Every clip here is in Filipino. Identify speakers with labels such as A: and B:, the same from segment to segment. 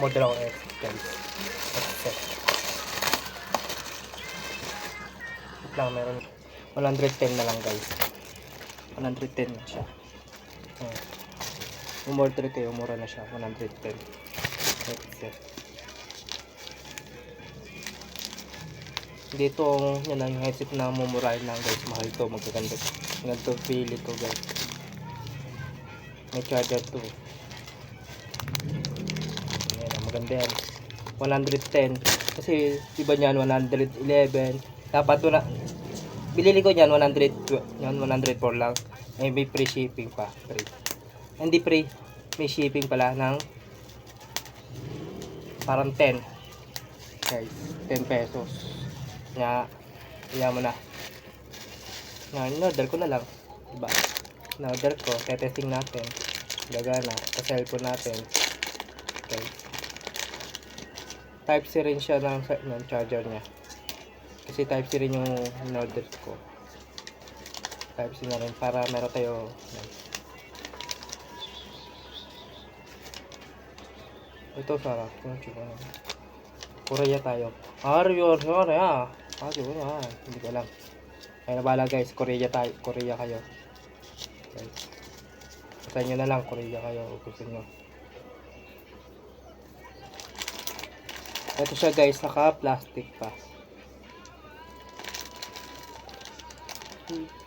A: Model ako X guys. Headset. Wait lang, meron 110 na lang guys. 110 na siya. Umorder kayo, mura na siya. 110 headset. Dito yan ang headset na mumurahin lang guys. Mahal to, magaganda. Ganito pili ko guys. May charger to. Ayan, maganda yan. 110. Kasi iba niyan 111. Dapat na bilili ko niyan 100. Yan 104 lang. Ay may free shipping pa. Free. Hindi free. May shipping pala ng parang 10. Guys, 10 pesos. Nga, iya mo na. Nga, in-order ko na lang. Diba? In-order ko, testing natin. Gagana, sa cellphone natin. Okay. Type-C rin siya ng charger niya. Kasi Type-C rin yung in-order ko. Type-C na rin para meron tayo. Ito sarap. Korea tayo. Korea. Hindi ko alam. Kaya na bala guys, Korea tayo. Korea kayo. Guys. Sa inyo na lang, Korea kayo. O gusto nyo. Ito siya guys, naka-plastic pa.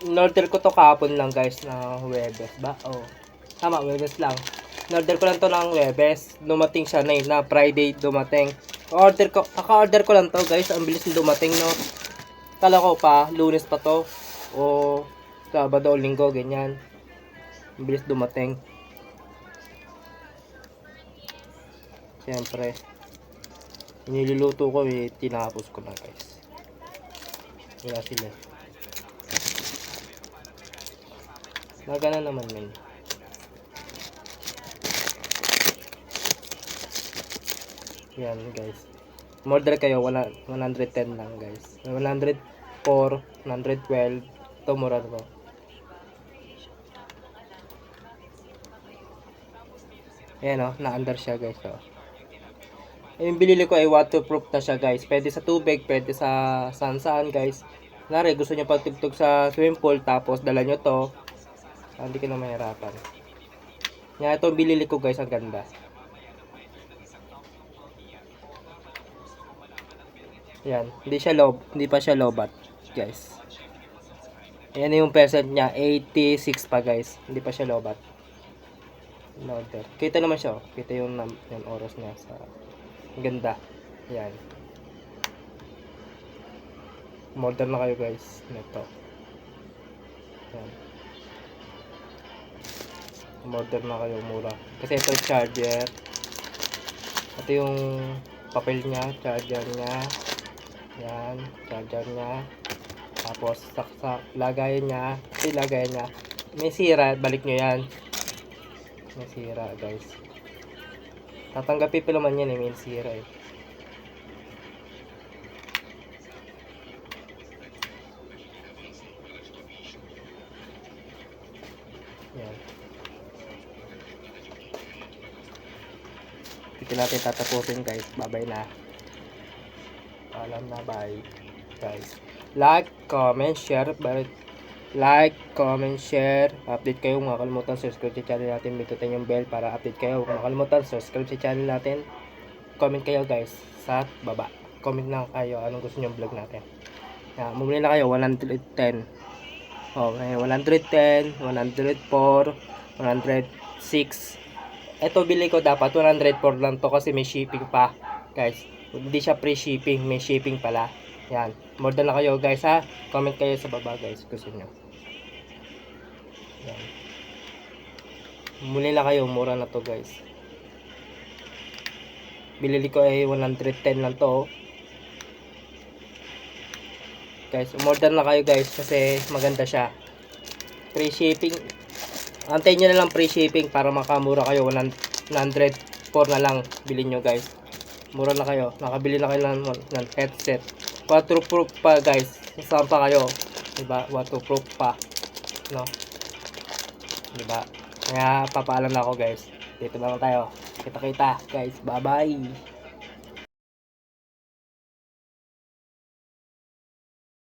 A: In-order ko to kahapon lang guys na Webes ba? Oh. Tama, Webes lang. In-order ko lang to ng Webes. Dumating siya na Friday dumating. Naka-order ko lang to guys. Ang bilis na dumating no. Kala ko pa, Lunes pa to. O Sabado o Linggo, ganyan. Ang bilis dumating. Siyempre. Niluluto ko tinapos ko na guys. Wala sila. Nagana naman yun. Yan guys. Order kayo 110 lang guys. 104, 112. Ito mura to. Ayan o, na-under siya guys. Oh. Yung binili ko ay waterproof na siya guys. Pwede sa tubig, pwede sa saan guys. Nari, gusto nyo pagtugtog sa swimming pool tapos dala nyo to. Hindi ka na mahirapan. Yan, ito binili ko guys, ang ganda. Yan, hindi pa siya lobat, guys. Ayan yung percent niya, 86 pa guys. Hindi pa siya lobat. Loader. Kita naman siya, kita yung oras niya sa ganda. Yan. Modern na kayo guys, nito. Yan. Modern na kayo, mura. Kasi ito charger. Ito yung papel niya, charger niya. Yan, charger niya. Tapos saksak lagayan niya. Ilagay niya. May sira, balik nyo yan. May sira guys. Tatanggapin pa naman yan may sira eh. Yan. Dito natin tatapusin guys. Bye-bye na. Alam na, bye guys. Like, comment, share. Like, comment, share. Update kayo. Huwag makalimutan subscribe sa channel natin. Bitutin yung bell para update kayo. Huwag makalimutan subscribe sa channel natin. Comment kayo guys sa baba. Comment lang kayo anong gusto nyo vlog natin. Mumuli na kayo 110. Okay, 110, 104, 106. Ito bili ko dapat 104 lang to kasi may shipping pa guys. Hindi siya free shipping, may shipping pala. Yan, order na kayo guys ha. Comment kayo sa baba guys, gusto nyo. Yan. Muli na kayo, mura na to guys. Bilili ko ay 110 lang to. Guys, umorder na kayo guys kasi maganda siya. Free shipping. Antayin nyo na lang free shipping para makamura kayo. 104 na lang bilhin nyo guys. Mura na kayo. Nakabili na kayo ng headset. Waterproof pa guys. Saan pa kayo? Diba? Waterproof pa. No? Diba? Kaya papaalam na ako guys. Dito lang tayo. Kita-kita guys. Bye-bye.